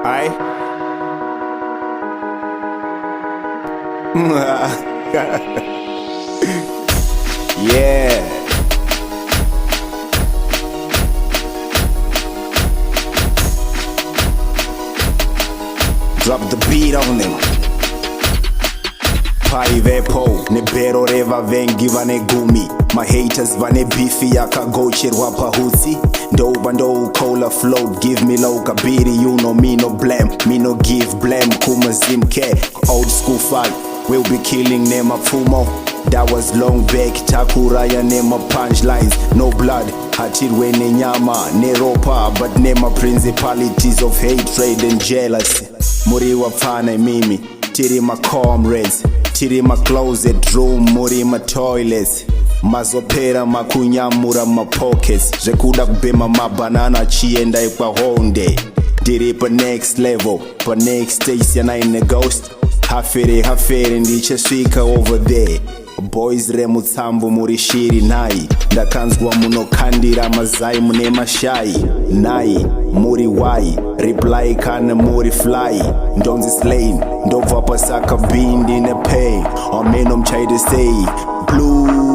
Aye. Yeah. Drop the beat on them. Paivepo nebero reva vengi vane gumi. My haters vane beefy yakagocherwa pahusi. Ndoba ndo cola float, give me low kabiri. You know me no blame, me no give blame. Kuma zimke, old school fight. We'll be killing nema fumo. That was long back, takuraya nema punchlines. No blood, hatirwe ne nyama, ne ropa. But nema principalities of hatred and jealousy. Muri wapana mimi, tiri my comrades. Tiri my closet room, muri my toilets. Mazopera makunyamura my pockets. Zekuda kubema mabanana chienda ikwa honde. Tiri pa next level, pa next stage yana in a ghost. Hafere ndiche swika over there. Boys remutsambo muri shiri nai. Ndakanzwa muno kandira mazai mune mashai. Nai, muri wai, reply kana muri fly. Ndonzi slain, ndova pasaka bindi ne pay. Omeno mchaide say, blue.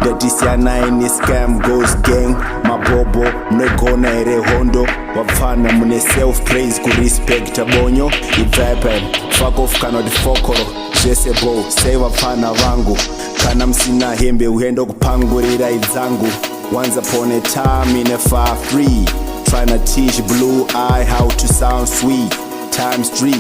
That is ya nine scam goes gang. Mabobo, mnekona ere hondo. Wafana mune self praise ku respect abonyo. Ivapen, fuck off cannot fokoro. Jesebo, save wafana vangu. Kana msina hembe uhendo kupangurira idzangu. Once upon a time in a far free, tryna teach blue eye how to sound sweet. Times 3,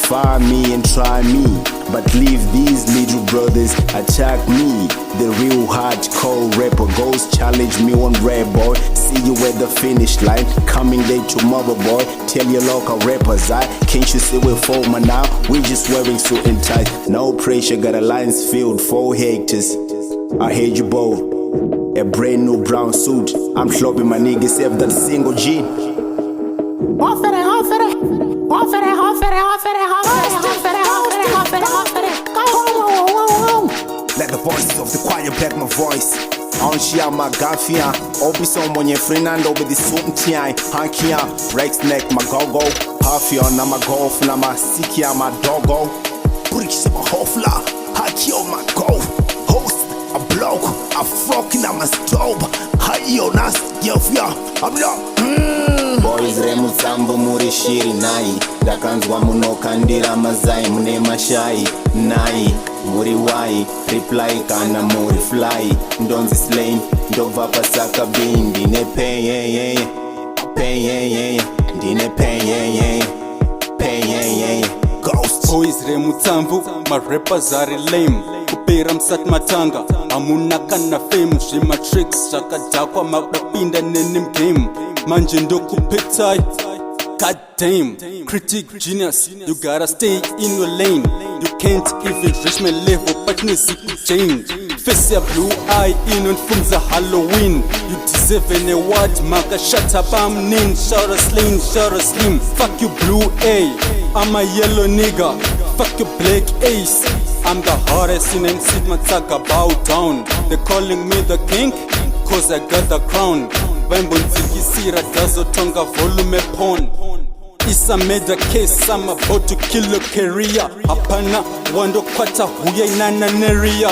find me and try me, but leave these little brothers attack me. The real hardcore rapper goes challenge me on rap boy. See you at the finish line, coming late tomorrow boy. Tell your local rappers can't you see we're former now? We just wearing suit and tie, no pressure, got a lines filled 4 hectares. I heard you both. A brand new brown suit. I'm flopping my niggas have that single G. Let the voices of the choir back my voice. Onshia magafia, obi someone your friend and over the suit tiai. Hankia, breaks neck my gogo. Hafia na my golf na my sikia my doggo. Bricks my hofla, hakio my golf. Host a bloke, a frog na my stove. Hayo nas yofia, I'm like Boys remutsambo muri shiri nai. Ndakanzwa muno kandira mazai mune mashai. Nai, muri wai, reply kana muri fly. Ndonzi slain, ndova pasaka bindi ne pay. Ndine pay. Ghost. Boys remutsambo, my rappers are lame. Kupera msat matanga, amunaka na fame. Shima tricks, shakadakwa makapinda nenim game. Manje ndo kupitai, god damn. Critic genius, you gotta stay in your lane. You can't even reach my level, but nisi change. Face your blue eye in on funza Halloween. You deserve an award, maka shut up, I'm nin. Shout a slim. Fuck you blue A, I'm a yellow nigga. Fuck your black ace, I'm the hardest in MC Mataka, bow down. They calling me the king, cause I got the crown. Vaimbonzikisira dazo tonga volume porn. It's a murder case, I'm about to kill your career. Hapana, wando kwata huya inana neria.